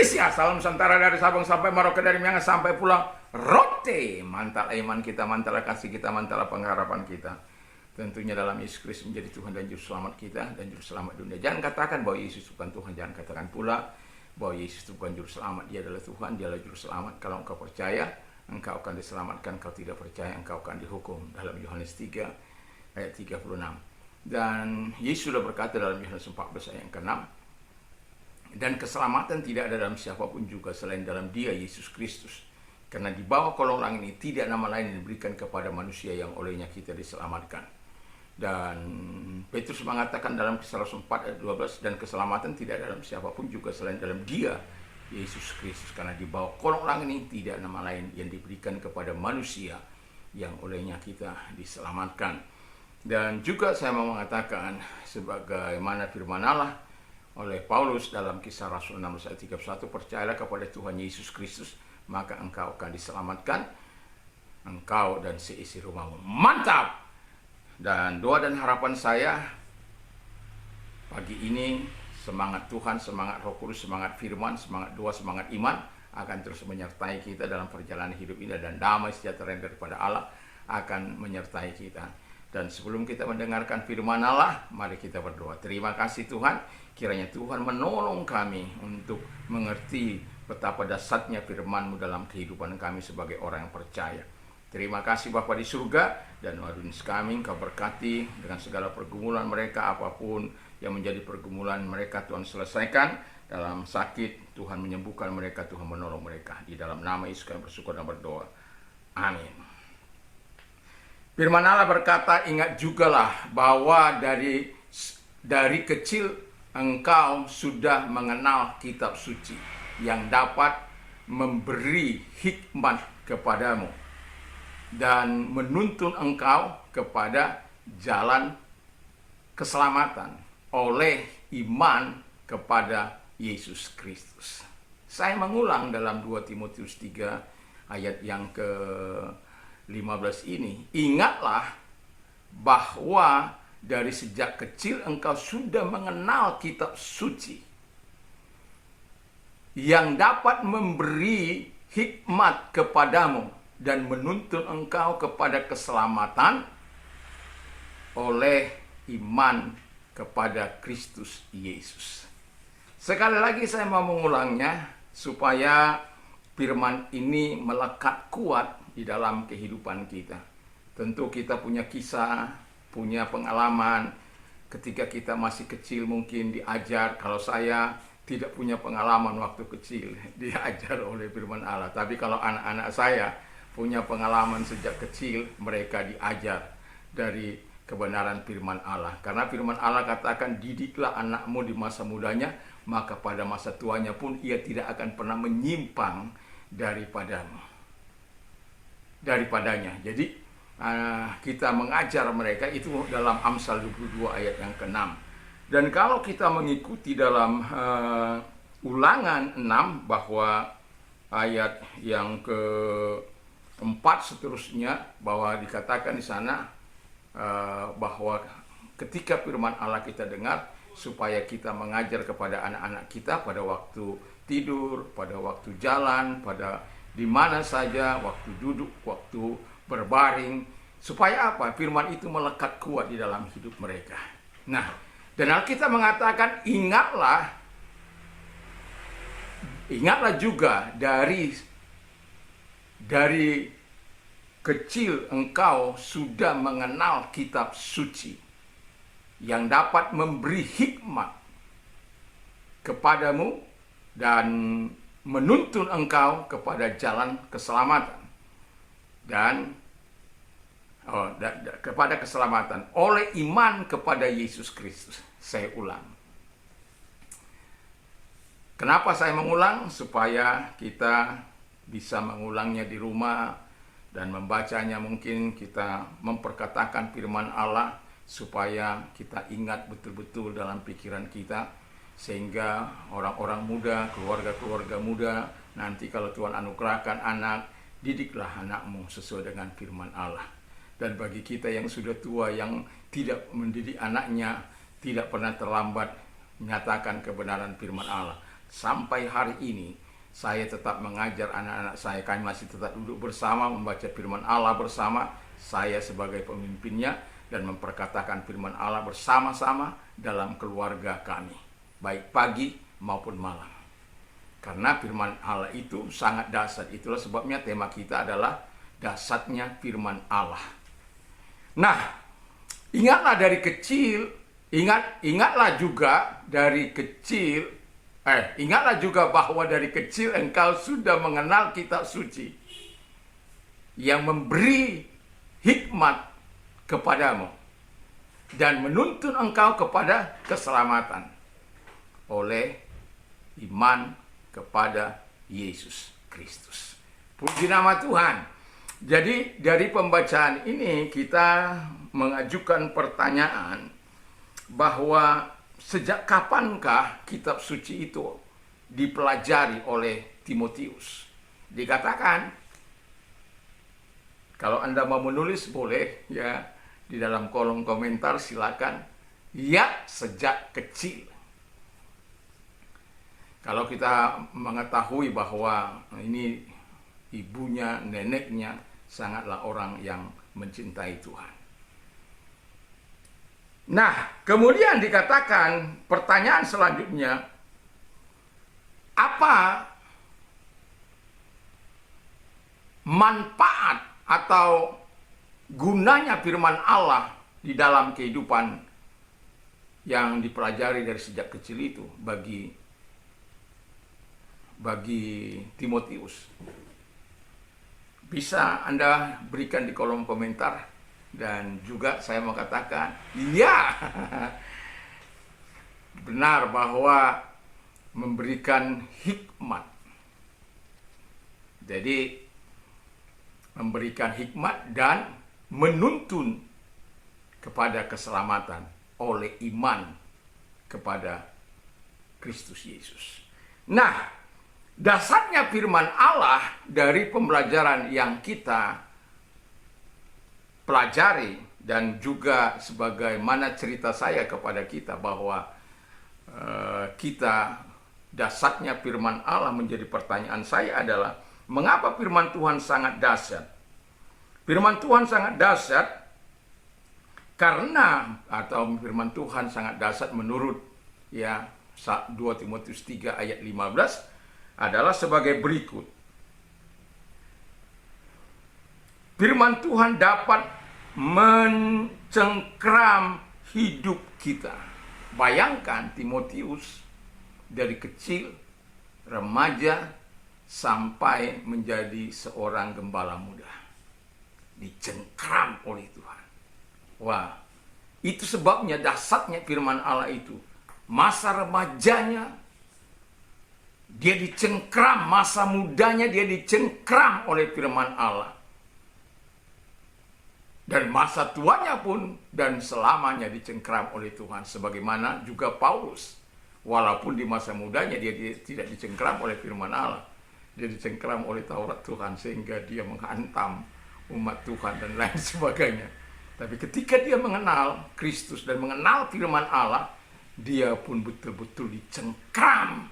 Indonesia, salam Nusantara dari Sabang sampai Merauke, dari Miangas sampai Pulau Rote. Mantal iman kita, mantal kasih kita, mantal pengharapan kita. Tentunya dalam Yesus Kristus menjadi Tuhan dan Juru Selamat kita dan Juru Selamat dunia. Jangan katakan bahwa Yesus bukan Tuhan, jangan katakan pula bahwa Yesus itu bukan Juru Selamat. Dia adalah Tuhan, dia adalah Juru Selamat. Kalau engkau percaya, engkau akan diselamatkan. Kalau tidak percaya, engkau akan dihukum. Dalam Yohanes 3 ayat 36. Dan Yesus sudah berkata dalam Yohanes 14 ayat yang ke-6, dan keselamatan tidak ada dalam siapapun juga selain dalam Dia, Yesus Kristus. Karena di bawah kolong langit ini tidak nama lain yang diberikan kepada manusia yang olehnya kita diselamatkan. Dan Petrus mengatakan dalam Kisah Rasul 4 ayat 12, dan keselamatan tidak ada dalam siapapun juga selain dalam Dia, Yesus Kristus. Karena di bawah kolong langit ini tidak nama lain yang diberikan kepada manusia yang olehnya kita diselamatkan. Dan juga saya mau mengatakan sebagaimana firman Allah oleh Paulus dalam Kisah Rasul 16 ayat 31, percayalah kepada Tuhan Yesus Kristus, maka engkau akan diselamatkan, engkau dan seisi rumahmu. Mantap! Dan doa dan harapan saya pagi ini, semangat Tuhan, semangat Roh Kudus, semangat firman, semangat doa, semangat iman akan terus menyertai kita dalam perjalanan hidup ini, dan damai sejahtera daripada Allah akan menyertai kita. Dan sebelum kita mendengarkan firman Allah, mari kita berdoa. Terima kasih Tuhan, kiranya Tuhan menolong kami untuk mengerti betapa dahsyatnya firman-Mu dalam kehidupan kami sebagai orang yang percaya. Terima kasih Bapa di surga, dan audiens kami Engkau berkati dengan segala pergumulan mereka, apapun yang menjadi pergumulan mereka, Tuhan selesaikan. Dalam sakit, Tuhan menyembuhkan mereka, Tuhan menolong mereka. Di dalam nama Yesus kami bersyukur dan berdoa. Amin. Firman Allah berkata, ingat jugalah bahwa dari kecil engkau sudah mengenal kitab suci yang dapat memberi hikmat kepadamu dan menuntun engkau kepada jalan keselamatan oleh iman kepada Yesus Kristus. Saya mengulang dalam 2 Timotius 3 ayat yang ke-15 ini, ingatlah bahwa dari sejak kecil engkau sudah mengenal kitab suci yang dapat memberi hikmat kepadamu dan menuntun engkau kepada keselamatan oleh iman kepada Kristus Yesus. Sekali lagi saya mau mengulangnya supaya firman ini melekat kuat di dalam kehidupan kita. Tentu kita punya kisah, punya pengalaman ketika kita masih kecil, mungkin diajar. Kalau saya tidak punya pengalaman waktu kecil diajar oleh firman Allah, tapi kalau anak-anak saya punya pengalaman sejak kecil, mereka diajar dari kebenaran firman Allah. Karena firman Allah katakan, didiklah anakmu di masa mudanya, maka pada masa tuanya pun ia tidak akan pernah menyimpang daripadanya. Jadi kita mengajar mereka itu dalam Amsal 22 ayat yang ke-6. Dan kalau kita mengikuti dalam Ulangan 6, bahwa ayat yang ke-4 seterusnya, bahwa dikatakan di sana bahwa ketika firman Allah kita dengar, supaya kita mengajar kepada anak-anak kita pada waktu tidur, pada waktu jalan, pada di mana saja, waktu duduk, waktu berbaring, supaya apa? Firman itu melekat kuat di dalam hidup mereka. Nah, dan Alkitab mengatakan, ingatlah juga dari kecil engkau sudah mengenal kitab suci yang dapat memberi hikmat kepadamu dan menuntun engkau kepada jalan keselamatan dan kepada keselamatan oleh iman kepada Yesus Kristus. Saya ulang. Kenapa saya mengulang? Supaya kita bisa mengulangnya di rumah dan membacanya. Mungkin kita memperkatakan firman Allah supaya kita ingat betul-betul dalam pikiran kita, sehingga orang-orang muda, keluarga-keluarga muda, nanti kalau Tuhan anugerahkan anak, didiklah anakmu sesuai dengan firman Allah. Dan bagi kita yang sudah tua, yang tidak mendidik anaknya, tidak pernah terlambat menyatakan kebenaran firman Allah. sampai hari ini saya tetap mengajar anak-anak saya. Kami masih tetap duduk bersama, membaca firman Allah bersama, saya sebagai pemimpinnya, dan memperkatakan firman Allah bersama-sama dalam keluarga kami, baik pagi maupun malam. Karena firman Allah itu sangat dahsyat. Itulah sebabnya tema kita adalah dahsyatnya firman Allah. Nah, ingatlah dari kecil, ingatlah juga dari kecil, ingatlah juga bahwa dari kecil engkau sudah mengenal kitab suci yang memberi hikmat kepadamu dan menuntun engkau kepada keselamatan oleh iman kepada Yesus Kristus. Puji nama Tuhan. Jadi dari pembacaan ini kita mengajukan pertanyaan bahwa sejak kapankah kitab suci itu dipelajari oleh Timotius? Dikatakan, kalau Anda mau menulis boleh ya, di dalam kolom komentar silakan. Ya, sejak kecil. Kalau kita mengetahui bahwa ini ibunya, neneknya sangatlah orang yang mencintai Tuhan. Nah, kemudian dikatakan pertanyaan selanjutnya, apa manfaat atau gunanya firman Allah di dalam kehidupan yang dipelajari dari sejak kecil itu bagi Timotius? Bisa Anda berikan di kolom komentar. Dan juga saya mau katakan, iya, benar bahwa memberikan hikmat. Jadi memberikan hikmat dan menuntun kepada keselamatan oleh iman kepada Kristus Yesus. Nah, dasarnya firman Allah dari pembelajaran yang kita pelajari, dan juga sebagaimana cerita saya kepada kita bahwa kita dasarnya firman Allah menjadi pertanyaan saya adalah mengapa firman Tuhan sangat dahsyat? Firman Tuhan sangat dahsyat karena, atau firman Tuhan sangat dahsyat menurut ya 2 Timotius 3 ayat 15 adalah sebagai berikut. Firman Tuhan dapat mencengkram hidup kita. Bayangkan Timotius dari kecil, remaja, sampai menjadi seorang gembala muda. Dicengkram oleh Tuhan. Wah, itu sebabnya dahsyatnya firman Allah itu. Masa remajanya dia dicengkram, masa mudanya dia dicengkram oleh firman Allah. Dan masa tuanya pun dan selamanya dicengkram oleh Tuhan. Sebagaimana juga Paulus. Walaupun di masa mudanya dia tidak dicengkram oleh firman Allah. Dia dicengkram oleh Taurat Tuhan sehingga dia menghantam umat Tuhan dan lain sebagainya. Tapi ketika dia mengenal Kristus dan mengenal firman Allah, dia pun betul-betul dicengkram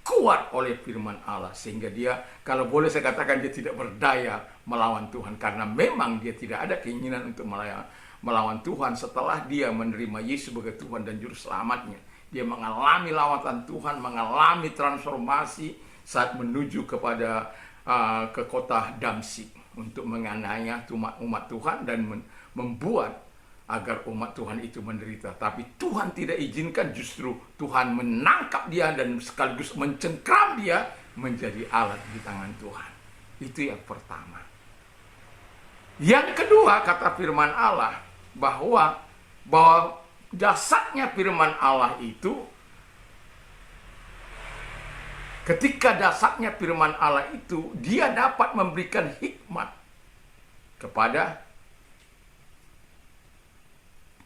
kuat oleh firman Allah. Sehingga dia, kalau boleh saya katakan, dia tidak berdaya melawan Tuhan. Karena memang dia tidak ada keinginan untuk melawan Tuhan setelah dia menerima Yesus sebagai Tuhan dan Juru Selamatnya. Dia mengalami lawatan Tuhan, mengalami transformasi saat menuju kepada ke kota Damsyik untuk menganiaya umat Tuhan dan membuat agar umat Tuhan itu menderita. Tapi Tuhan tidak izinkan, justru Tuhan menangkap dia dan sekaligus mencengkram dia menjadi alat di tangan Tuhan. Itu yang pertama. Yang kedua, kata firman Allah, bahwa dasarnya firman Allah itu, ketika dasarnya firman Allah itu, dia dapat memberikan hikmat kepada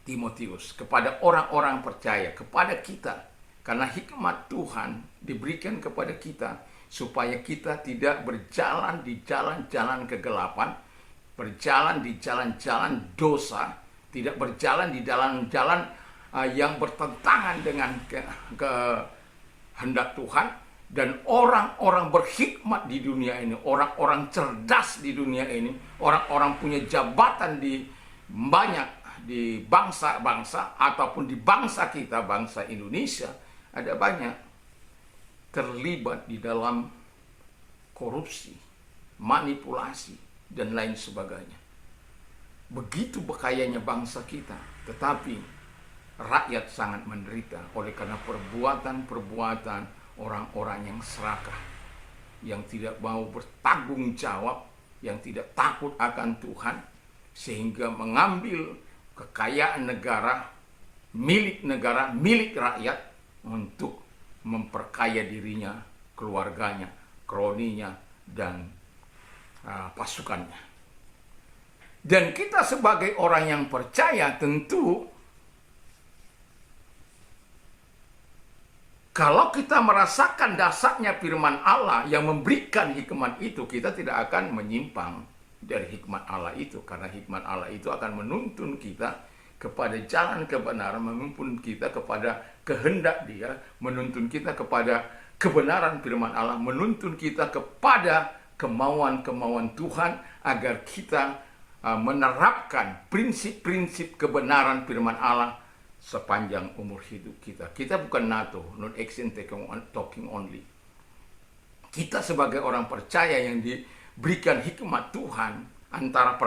Timotius, kepada orang-orang percaya, kepada kita. Karena hikmat Tuhan diberikan kepada kita supaya kita tidak berjalan di jalan-jalan kegelapan, berjalan di jalan-jalan dosa, tidak berjalan di jalan-jalan yang bertentangan dengan kehendak Tuhan, Dan orang-orang berhikmat di dunia ini, orang-orang cerdas di dunia ini, orang-orang punya jabatan di banyak di bangsa-bangsa ataupun di bangsa kita, bangsa Indonesia, ada banyak terlibat di dalam korupsi, manipulasi, dan lain sebagainya. Begitu bekayanya bangsa kita, tetapi rakyat sangat menderita oleh karena perbuatan-perbuatan orang-orang yang serakah, yang tidak mau bertanggung jawab, yang tidak takut akan Tuhan, sehingga mengambil kekayaan negara, milik rakyat untuk memperkaya dirinya, keluarganya, kroninya, dan pasukannya. Dan kita sebagai orang yang percaya tentu, kalau kita merasakan dasarnya firman Allah yang memberikan hikmat itu, kita tidak akan menyimpang dari hikmat Allah itu. Karena hikmat Allah itu akan menuntun kita kepada jalan kebenaran, menuntun kita kepada kehendak Dia, menuntun kita kepada kebenaran firman Allah, menuntun kita kepada kemauan-kemauan Tuhan, agar kita menerapkan prinsip-prinsip kebenaran firman Allah sepanjang umur hidup kita. Kita bukan NATO, non action talking only. Kita sebagai orang percaya yang diberikan hikmat Tuhan, antara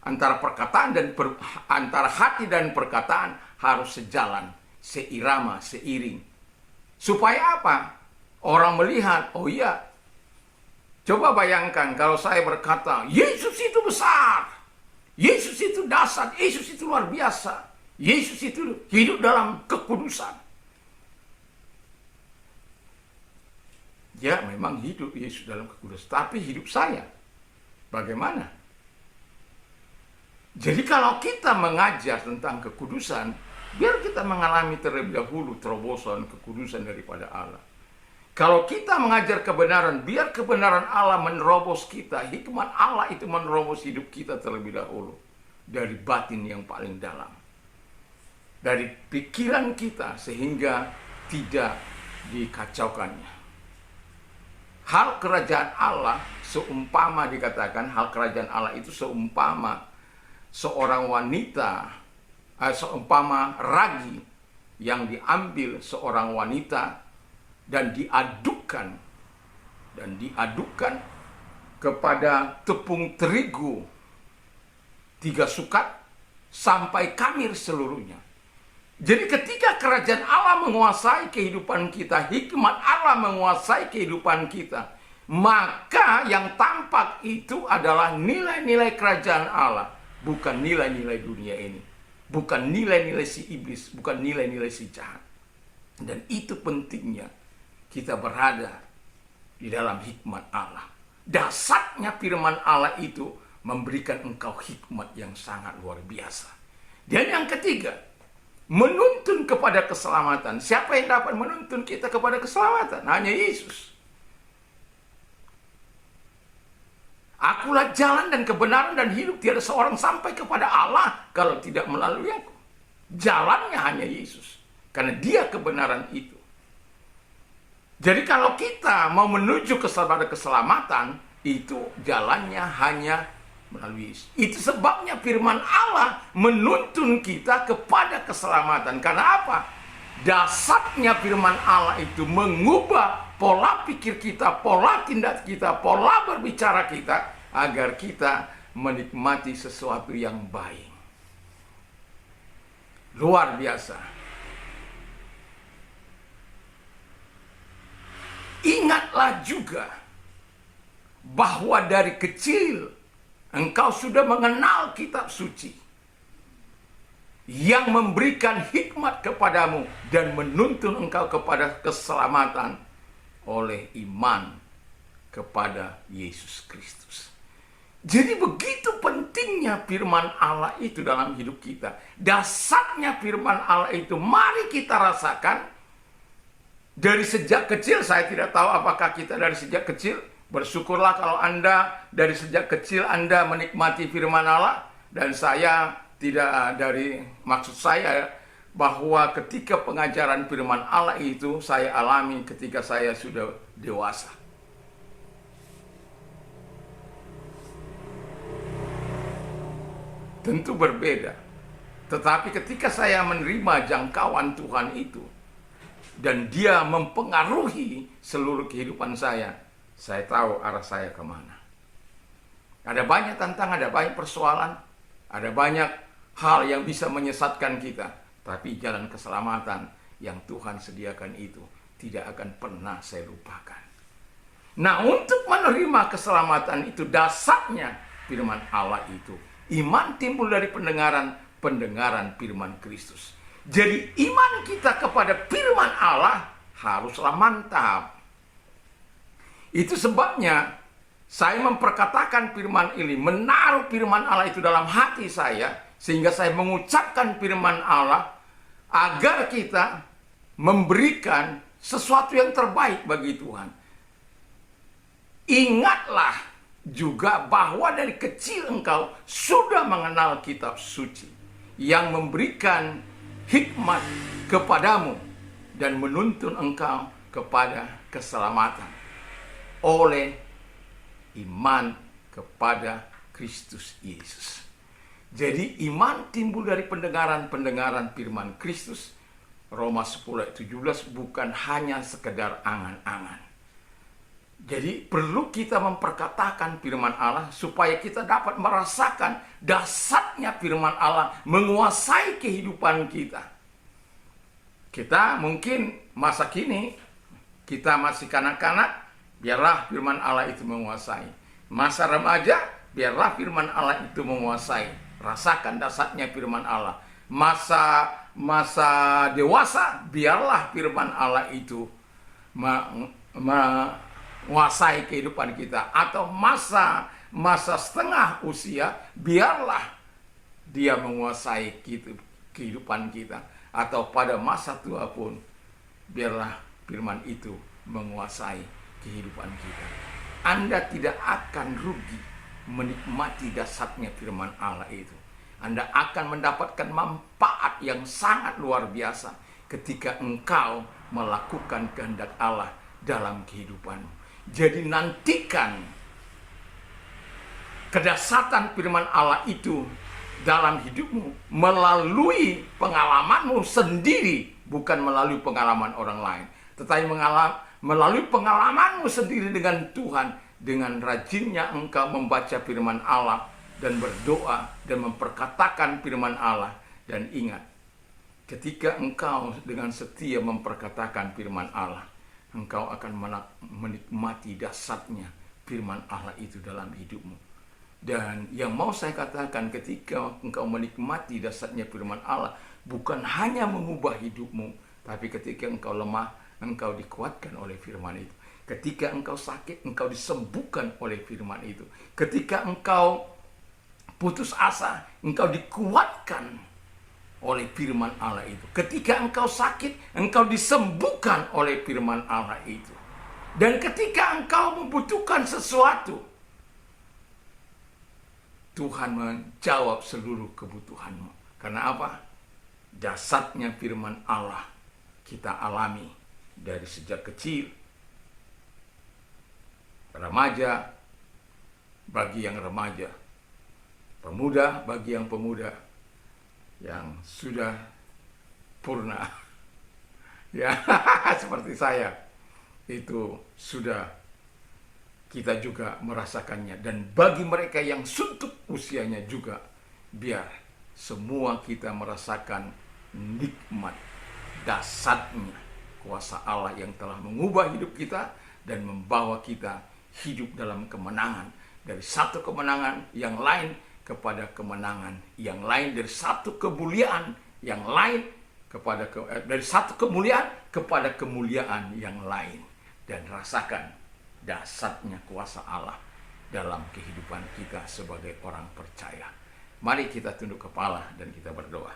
antara hati dan perkataan harus sejalan, seirama, seiring. Supaya apa? Orang melihat, oh iya, coba bayangkan kalau saya berkata, Yesus itu besar, Yesus itu dahsyat, Yesus itu luar biasa, Yesus itu hidup dalam kekudusan. Ya, memang hidup Yesus dalam kekudusan, tapi hidup saya bagaimana? Jadi kalau kita mengajar tentang kekudusan, biar kita mengalami terlebih dahulu terobosan kekudusan daripada Allah. Kalau kita mengajar kebenaran, biar kebenaran Allah menerobos kita, hikmat Allah itu menerobos hidup kita terlebih dahulu, dari batin yang paling dalam, dari pikiran kita, sehingga tidak dikacaukannya. Hal kerajaan Allah seumpama, dikatakan hal kerajaan Allah itu seumpama seorang wanita, seumpama ragi yang diambil seorang wanita dan diadukkan kepada tepung terigu 3 sukat sampai kamir seluruhnya. Jadi ketika kerajaan Allah menguasai kehidupan kita, hikmat Allah menguasai kehidupan kita, maka yang tampak itu adalah nilai-nilai kerajaan Allah, bukan nilai-nilai dunia ini, bukan nilai-nilai si iblis, bukan nilai-nilai si jahat. Dan itu pentingnya kita berada di dalam hikmat Allah. Dasarnya firman Allah itu memberikan engkau hikmat yang sangat luar biasa. Dan yang ketiga, menuntun kepada keselamatan. Siapa yang dapat menuntun kita kepada keselamatan? Hanya Yesus. Akulah jalan dan kebenaran dan hidup. Tiada seorang sampai kepada Allah kalau tidak melalui aku. Jalannya hanya Yesus. Karena Dia kebenaran itu. Jadi kalau kita mau menuju kepada keselamatan, itu jalannya hanya melalui Yesus. Itu sebabnya firman Allah menuntun kita kepada keselamatan. Karena apa? Dasarnya firman Allah itu mengubah pola pikir kita, pola tindak kita, pola berbicara kita, agar kita menikmati sesuatu yang baik. Luar biasa. Ingatlah juga bahwa dari kecil engkau sudah mengenal kitab suci yang memberikan hikmat kepadamu dan menuntun engkau kepada keselamatan oleh iman kepada Yesus Kristus. Jadi begitu pentingnya firman Allah itu dalam hidup kita. Dasarnya firman Allah itu mari kita rasakan. Dari sejak kecil, saya tidak tahu apakah kita dari sejak kecil. Bersyukurlah kalau Anda dari sejak kecil Anda menikmati firman Allah. Dan saya tidak maksud saya bahwa ketika pengajaran firman Allah itu saya alami ketika saya sudah dewasa. Tentu berbeda. Tetapi ketika saya menerima jangkauan Tuhan itu, dan dia mempengaruhi seluruh kehidupan saya tahu arah saya kemana. Ada banyak tantangan, ada banyak persoalan, ada banyak hal yang bisa menyesatkan kita. Tapi jalan keselamatan yang Tuhan sediakan itu tidak akan pernah saya lupakan. Nah, untuk menerima keselamatan itu dasarnya firman Allah itu. Iman timbul dari pendengaran firman Kristus. Jadi iman kita kepada firman Allah haruslah mantap. Itu sebabnya saya memperkatakan firman ini, menaruh firman Allah itu dalam hati saya, sehingga saya mengucapkan firman Allah agar kita memberikan sesuatu yang terbaik bagi Tuhan. Ingatlah juga bahwa dari kecil engkau sudah mengenal kitab suci yang memberikan hikmat kepadamu dan menuntun engkau kepada keselamatan oleh iman kepada Kristus Yesus. Jadi iman timbul dari pendengaran firman Kristus. Roma 10:17 bukan hanya sekedar angan-angan. Jadi perlu kita memperkatakan firman Allah supaya kita dapat merasakan dasarnya firman Allah menguasai kehidupan kita. Kita mungkin masa kini kita masih kanak-kanak, biarlah firman Allah itu menguasai. Masa remaja, biarlah firman Allah itu menguasai. Rasakan dasarnya firman Allah. Masa dewasa, biarlah firman Allah itu menguasai kehidupan kita. Atau masa setengah usia, biarlah dia menguasai kehidupan kita. Atau pada masa tua pun, biarlah firman itu menguasai kehidupan kita. Anda tidak akan rugi menikmati dasarnya firman Allah itu. Anda akan mendapatkan manfaat yang sangat luar biasa ketika engkau melakukan kehendak Allah dalam kehidupanmu. Jadi nantikan kedasatan firman Allah itu dalam hidupmu melalui pengalamanmu sendiri, bukan melalui pengalaman orang lain, tetapi melalui pengalamanmu sendiri dengan Tuhan. Dengan rajinnya engkau membaca firman Allah dan berdoa dan memperkatakan firman Allah. Dan ingat, ketika engkau dengan setia memperkatakan firman Allah, engkau akan menikmati dasarnya firman Allah itu dalam hidupmu. Dan yang mau saya katakan, ketika engkau menikmati dasarnya firman Allah, bukan hanya mengubah hidupmu, tapi ketika engkau lemah, engkau dikuatkan oleh firman itu. Ketika engkau sakit, engkau disembuhkan oleh firman itu. Ketika engkau putus asa, engkau dikuatkan oleh firman Allah itu. Ketika engkau sakit, engkau disembuhkan oleh firman Allah itu. Dan ketika engkau membutuhkan sesuatu, Tuhan menjawab seluruh kebutuhanmu. Karena apa? Dasarnya firman Allah kita alami dari sejak kecil, remaja bagi yang remaja, pemuda bagi yang pemuda, yang sudah purna, ya seperti saya, itu sudah kita juga merasakannya. Dan bagi mereka yang suntuk usianya juga, biar semua kita merasakan nikmat dasarnya kuasa Allah yang telah mengubah hidup kita dan membawa kita hidup dalam kemenangan. Dari satu kemenangan yang lain kepada kemenangan yang lain, dari satu kemuliaan yang lain dari satu kemuliaan kepada kemuliaan yang lain. Dan rasakan dasarnya kuasa Allah dalam kehidupan kita sebagai orang percaya. Mari kita tunduk kepala dan kita berdoa.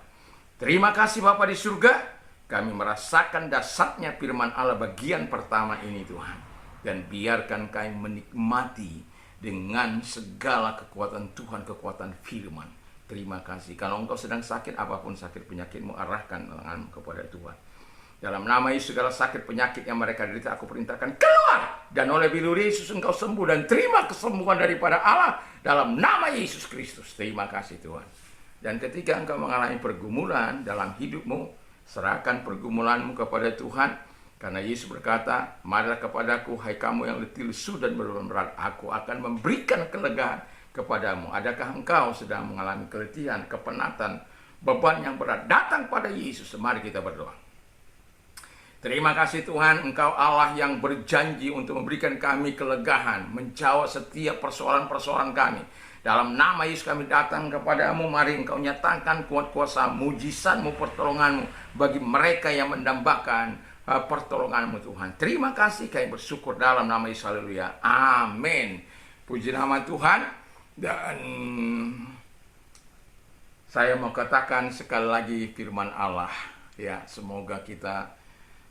Terima kasih Bapa di surga, kami merasakan dasarnya firman Allah bagian pertama ini Tuhan. Dan biarkan kami menikmati dengan segala kekuatan Tuhan, kekuatan firman. Terima kasih. Kalau engkau sedang sakit, apapun sakit penyakitmu, arahkan tanganmu kepada Tuhan. Dalam nama Yesus, segala sakit penyakit yang mereka derita, aku perintahkan keluar. Dan oleh bilur Yesus engkau sembuh dan terima kesembuhan daripada Allah dalam nama Yesus Kristus. Terima kasih Tuhan. Dan ketika engkau mengalami pergumulan dalam hidupmu, serahkan pergumulanmu kepada Tuhan. Karena Yesus berkata, marilah kepadaku, hai kamu yang letih lesu dan beban berat, aku akan memberikan kelegaan kepadamu. Adakah engkau sedang mengalami keletihan, kepenatan, beban yang berat? Datang pada Yesus. Mari kita berdoa. Terima kasih Tuhan, Engkau Allah yang berjanji untuk memberikan kami kelegaan, menjawab setiap persoalan-persoalan kami. Dalam nama Yesus kami datang kepadamu, mari Engkau nyatakan kuat kuasa, mujizat-Mu, pertolongan-Mu bagi mereka yang mendambakan pertolongan-Mu Tuhan. Terima kasih, kami bersyukur dalam nama Yesus. Haleluya. Amin. Puji nama Tuhan. Dan saya mau katakan sekali lagi firman Allah. Ya, semoga kita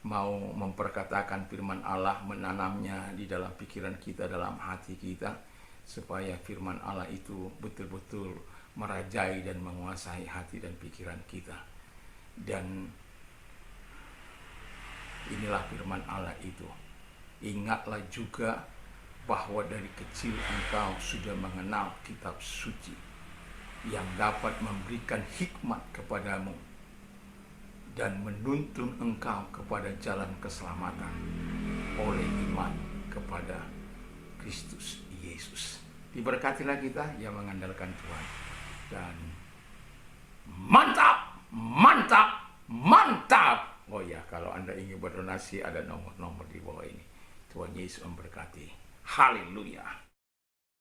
mau memperkatakan firman Allah, menanamnya di dalam pikiran kita, dalam hati kita, supaya firman Allah itu betul-betul merajai dan menguasai hati dan pikiran kita. Dan inilah firman Allah itu. Ingatlah juga bahwa dari kecil engkau sudah mengenal kitab suci yang dapat memberikan hikmat kepadamu dan menuntun engkau kepada jalan keselamatan oleh iman kepada Kristus Yesus. Diberkatilah kita yang mengandalkan Tuhan. Dan mantap, mantap, mantap. Oh ya, kalau Anda ingin berdonasi ada nomor-nomor di bawah ini. Tuhan Yesus memberkati. Haleluya.